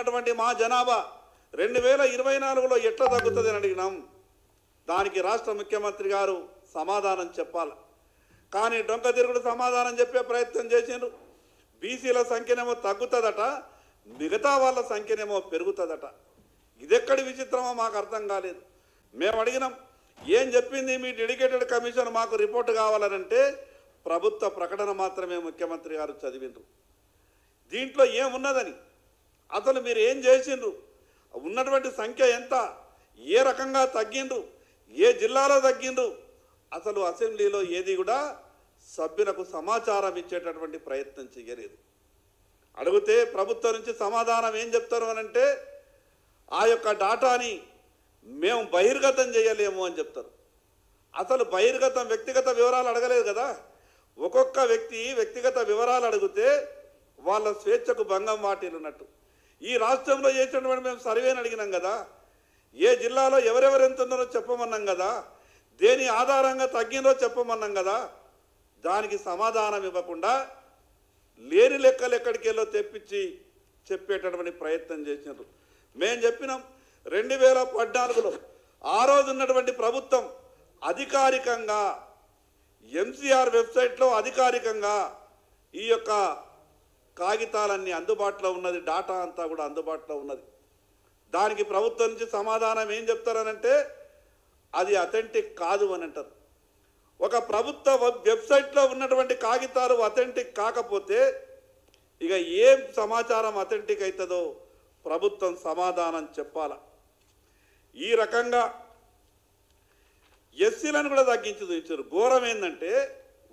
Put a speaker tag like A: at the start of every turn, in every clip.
A: అటువంటి మా జనాభా 2024లో ఎట్లా తగ్గుతుంది అని అడిగినాం. దానికి రాష్ట్ర ముఖ్యమంత్రి గారు సమాధానం చెప్పాలి. కానీ డొంక తిరుగుడు సమాధానం చెప్పే ప్రయత్నం చేసిండ్రు. బీసీల సంఖ్యనేమో తగ్గుతుందట, మిగతా వాళ్ళ సంఖ్యనేమో పెరుగుతుందట. ఇదెక్కడి విచిత్రమో మాకు అర్థం కాలేదు. మేము అడిగినాం, ఏం చెప్పింది మీ డెడికేటెడ్ కమిషన్ మాకు రిపోర్ట్ కావాలనంటే ప్రభుత్వ ప్రకటన మాత్రమే ముఖ్యమంత్రి గారు చదివిండ్రు. దీంట్లో ఏమున్నదని, అసలు మీరు ఏం చేసిండ్రు, ఉన్నటువంటి సంఖ్య ఎంత, ఏ రకంగా తగ్గిండ్రు, ఏ జిల్లాలో తగ్గిండ్రు, అసలు అసెంబ్లీలో ఏది కూడా సభ్యులకు సమాచారం ఇచ్చేటటువంటి ప్రయత్నం చేయలేదు. అడిగితే ప్రభుత్వం నుంచి సమాధానం ఏం చెప్తారు అనంటే ఆ యొక్క డాటాని మేము బహిర్గతం చేయలేము అని చెప్తారు. అసలు బహిర్గతం వ్యక్తిగత వివరాలు అడగలేదు కదా. ఒక్కొక్క వ్యక్తి వ్యక్తిగత వివరాలు అడిగితే వాళ్ళ స్వేచ్ఛకు భంగం వాటిల్లున్నట్టు. ఈ రాష్ట్రంలో చేసినటువంటి మేము సర్వేని అడిగినాం కదా, ఏ జిల్లాలో ఎవరెవరు ఎంత ఉన్నారో చెప్పమన్నాం కదా, దేని ఆధారంగా తగ్గిందో చెప్పమన్నాం కదా. దానికి సమాధానం ఇవ్వకుండా లేని లెక్కలు ఎక్కడికి వెళ్ళో తెప్పించి చెప్పేటటువంటి ప్రయత్నం చేసినారు. మేము చెప్పినాం 2014లో ఆ రోజు ఉన్నటువంటి ప్రభుత్వం అధికారికంగా ఎంసీఆర్ వెబ్సైట్లో అధికారికంగా ఈ యొక్క కాగితాలన్నీ అందుబాటులో ఉన్నది, డాటా అంతా కూడా అందుబాటులో ఉన్నది. దానికి ప్రభుత్వం నుంచి సమాధానం ఏం చెప్తారనంటే అది అథెంటిక్ కాదు అని అంటారు. ఒక ప్రభుత్వ వెబ్సైట్లో ఉన్నటువంటి కాగితాలు అథెంటిక్ కాకపోతే ఇక ఏం సమాచారం అథెంటిక్ అవుతుందో ప్రభుత్వం సమాధానం చెప్పాల. ఈ రకంగా ఎస్సీలను కూడా తగ్గించి చూపించారు. ఘోరం ఏంటంటే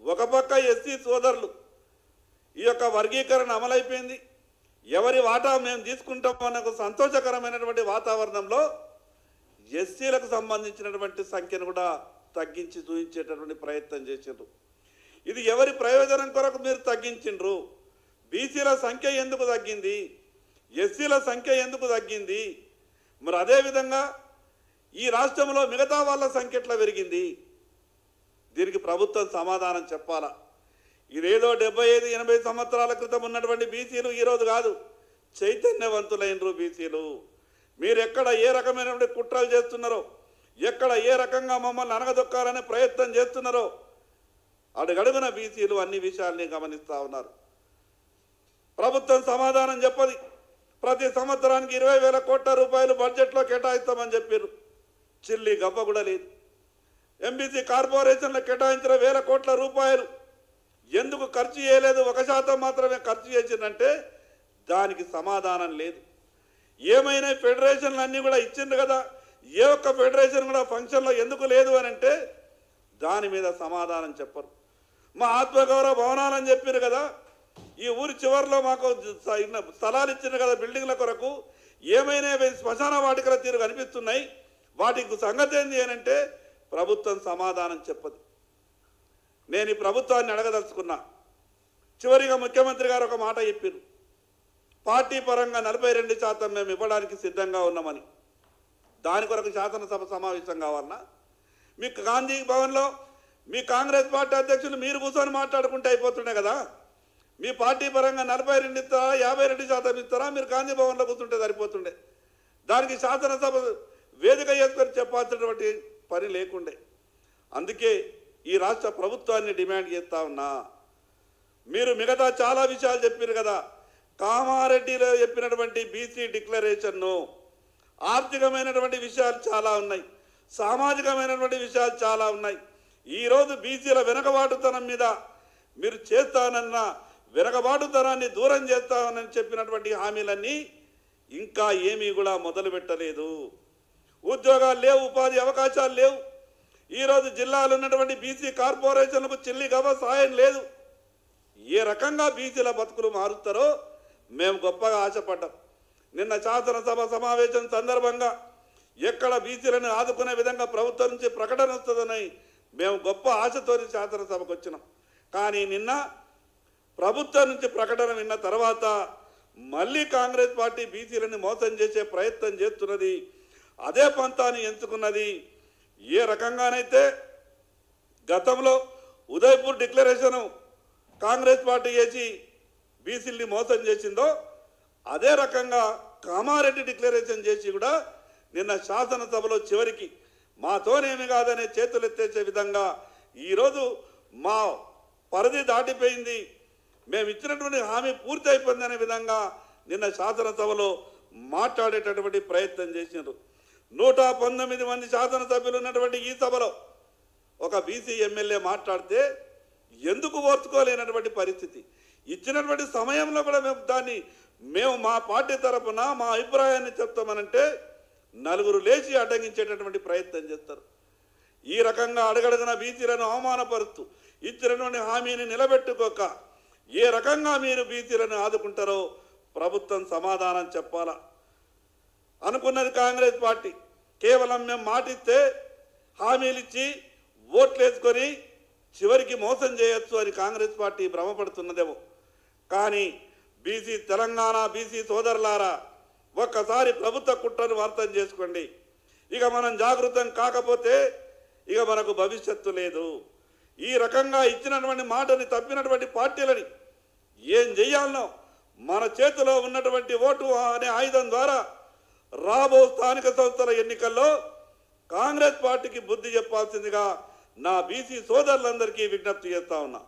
A: ఒక పక్క ఎస్సీ సోదరులు ఈ యొక్క వర్గీకరణ అమలైపోయింది, ఎవరి వాటా మేము తీసుకుంటామన్న ఒక సంతోషకరమైనటువంటి వాతావరణంలో ఎస్సీలకు సంబంధించినటువంటి సంఖ్యను కూడా తగ్గించి చూపించేటటువంటి ప్రయత్నం చేసిండ్రు. ఇది ఎవరి ప్రయోజనం కొరకు మీరు తగ్గించిండ్రు? బీసీల సంఖ్య ఎందుకు తగ్గింది, ఎస్సీల సంఖ్య ఎందుకు తగ్గింది, మరి అదేవిధంగా ఈ రాష్ట్రంలో మిగతా వాళ్ళ సంఖ్య ఎట్లా పెరిగింది? దీనికి ప్రభుత్వం సమాధానం చెప్పాలా. ఇదేదో 75-80 సంవత్సరాల క్రితం ఉన్నటువంటి బీసీలు ఈరోజు కాదు, చైతన్యవంతులైనరు బీసీలు. మీరు ఎక్కడ ఏ రకమైనటువంటి కుట్రలు చేస్తున్నారో, ఎక్కడ ఏ రకంగా మమ్మల్ని అనగదొక్కాలనే ప్రయత్నం చేస్తున్నారో అడుగడుగున బీసీలు అన్ని విషయాల్ని గమనిస్తూ ఉన్నారు. ప్రభుత్వం సమాధానం చెప్పది. ప్రతి సంవత్సరానికి 20,000 కోట్ల రూపాయలు బడ్జెట్లో కేటాయిస్తామని చెప్పారు. చిల్లి గవ్వ కూడా లేదు. ఎంబీసీ కార్పొరేషన్లో కేటాయించిన 1,000 కోట్ల రూపాయలు ఎందుకు ఖర్చు చేయలేదు, 1% మాత్రమే ఖర్చు చేసిందంటే దానికి సమాధానం లేదు. ఏమైనా ఫెడరేషన్లు అన్నీ కూడా ఇచ్చిండ్రు కదా, ఏ ఒక్క ఫెడరేషన్ కూడా ఫంక్షన్లో ఎందుకు లేదు అని అంటే దాని మీద సమాధానం చెప్పరు. మా ఆత్మగౌరవ భవనాలని చెప్పారు కదా, ఈ ఊరి చివరిలో మాకు స్థలాలు ఇచ్చిండ్రు కదా బిల్డింగ్ల కొరకు, ఏమైనా శ్మశాన వాటికల తీరు కనిపిస్తున్నాయి, వాటికి సంగతి ఏంది అని అంటే ప్రభుత్వం సమాధానం చెప్పదు. నేను ఈ ప్రభుత్వాన్ని అడగదలుచుకున్నా. చివరిగా ముఖ్యమంత్రి గారు ఒక మాట చెప్పారు, పార్టీ పరంగా 42% మేము ఇవ్వడానికి సిద్ధంగా ఉన్నామని. దాని కొరకు శాసనసభ సమావేశం కావాలన్నా? మీ గాంధీ భవన్లో మీ కాంగ్రెస్ పార్టీ అధ్యక్షులు మీరు కూర్చొని మాట్లాడుకుంటే అయిపోతుండే కదా. మీ పార్టీ పరంగా 42 ఇస్తారా, 52% ఇస్తారా, మీరు గాంధీ భవన్లో కూర్చుంటే సరిపోతుండే. దానికి శాసనసభ వేదిక చేసుకొని చెప్పాల్సినటువంటి పని లేకుండే. అందుకే ఈ రాష్ట్ర ప్రభుత్వాన్ని డిమాండ్ చేస్తా ఉన్నా, మీరు మిగతా చాలా విషయాలు చెప్పారు కదా, కామారెడ్డిలో చెప్పినటువంటి బీసీ డిక్లరేషన్ను, ఆర్థికమైనటువంటి విషయాలు చాలా ఉన్నాయి, సామాజికమైనటువంటి విషయాలు చాలా ఉన్నాయి. ఈరోజు బీసీల వెనకబాటుతనం మీద మీరు చేస్తానన్న వెనకబాటుతనాన్ని దూరం చేస్తామని చెప్పినటువంటి హామీలన్నీ ఇంకా ఏమీ కూడా మొదలు పెట్టలేదు. ఉద్యోగాలు లేవు, ఉపాధి అవకాశాలు లేవు. ఈరోజు జిల్లాలో ఉన్నటువంటి బీసీ కార్పొరేషన్లకు చిల్లి గవ్వ సాయం లేదు. ఏ రకంగా బీసీల బతుకులు మారుస్తారో మేము గొప్పగా ఆశపడ్డాం. నిన్న శాసనసభ సమావేశం సందర్భంగా ఎక్కడ బీసీలను ఆదుకునే విధంగా ప్రభుత్వం నుంచి ప్రకటన వస్తుందని మేము గొప్ప ఆశతో శాసనసభకు వచ్చినాం. కానీ నిన్న ప్రభుత్వం నుంచి ప్రకటన విన్న తర్వాత మళ్ళీ కాంగ్రెస్ పార్టీ బీసీలను మోసం చేసే ప్రయత్నం చేస్తున్నది. అదే పంతాన్ని ఎంచుకున్నది. ఏ రకంగానైతే గతంలో ఉదయపూర్ డిక్లరేషను కాంగ్రెస్ పార్టీ చేసి బీసీల్ని మోసం చేసిందో అదే రకంగా కామారెడ్డి డిక్లరేషన్ చేసి కూడా నిన్న శాసనసభలో చివరికి మాతోనేమి కాదనే చేతులు ఎత్తేసే విధంగా ఈరోజు మా పరిధి దాటిపోయింది, మేము ఇచ్చినటువంటి హామీ పూర్తి అయిపోయింది అనే విధంగా నిన్న శాసనసభలో మాట్లాడేటటువంటి ప్రయత్నం చేసినారు. 119 మంది శాసనసభ్యులు ఉన్నటువంటి ఈ సభలో ఒక బీసీ ఎమ్మెల్యే మాట్లాడితే ఎందుకు ఓర్చుకోలేనటువంటి పరిస్థితి. ఇచ్చినటువంటి సమయంలో కూడా మేము మా పార్టీ తరఫున మా అభిప్రాయాన్ని చెప్తామనంటే నలుగురు లేచి అడ్డగించేటటువంటి ప్రయత్నం చేస్తారు. ఈ రకంగా అడగడగన బీసీలను అవమానపరుస్తూ ఇచ్చినటువంటి హామీని నిలబెట్టుకోక ఏ రకంగా మీరు బీసీలను ఆదుకుంటారో ప్రభుత్వం సమాధానం చెప్పాలా. అనుకున్నది కాంగ్రెస్ పార్టీ కేవలం మేము మాటిస్తే హామీలు ఇచ్చి ఓట్లు వేసుకొని చివరికి మోసం చేయొచ్చు అని కాంగ్రెస్ పార్టీ భ్రమపడుతున్నదేమో. కానీ తెలంగాణ బీసీ సోదరులారా, ఒక్కసారి ప్రభుత్వ కుట్రను అర్థం చేసుకోండి. ఇక మనం జాగృతం కాకపోతే ఇక మనకు భవిష్యత్తు లేదు. ఈ రకంగా ఇచ్చినటువంటి మాటని తప్పినటువంటి పార్టీలని ఏం చెయ్యాలనో మన చేతిలో ఉన్నటువంటి ఓటు అనే ఆయుధం ద్వారా రాబో స్థానిక సంస్థల ఎన్నికల్లో కాంగ్రెస్ పార్టీకి బుద్ధి చెప్పాల్సిందిగా నా బీసీ సోదరులందరికీ విజ్ఞప్తి చేస్తా ఉన్నా.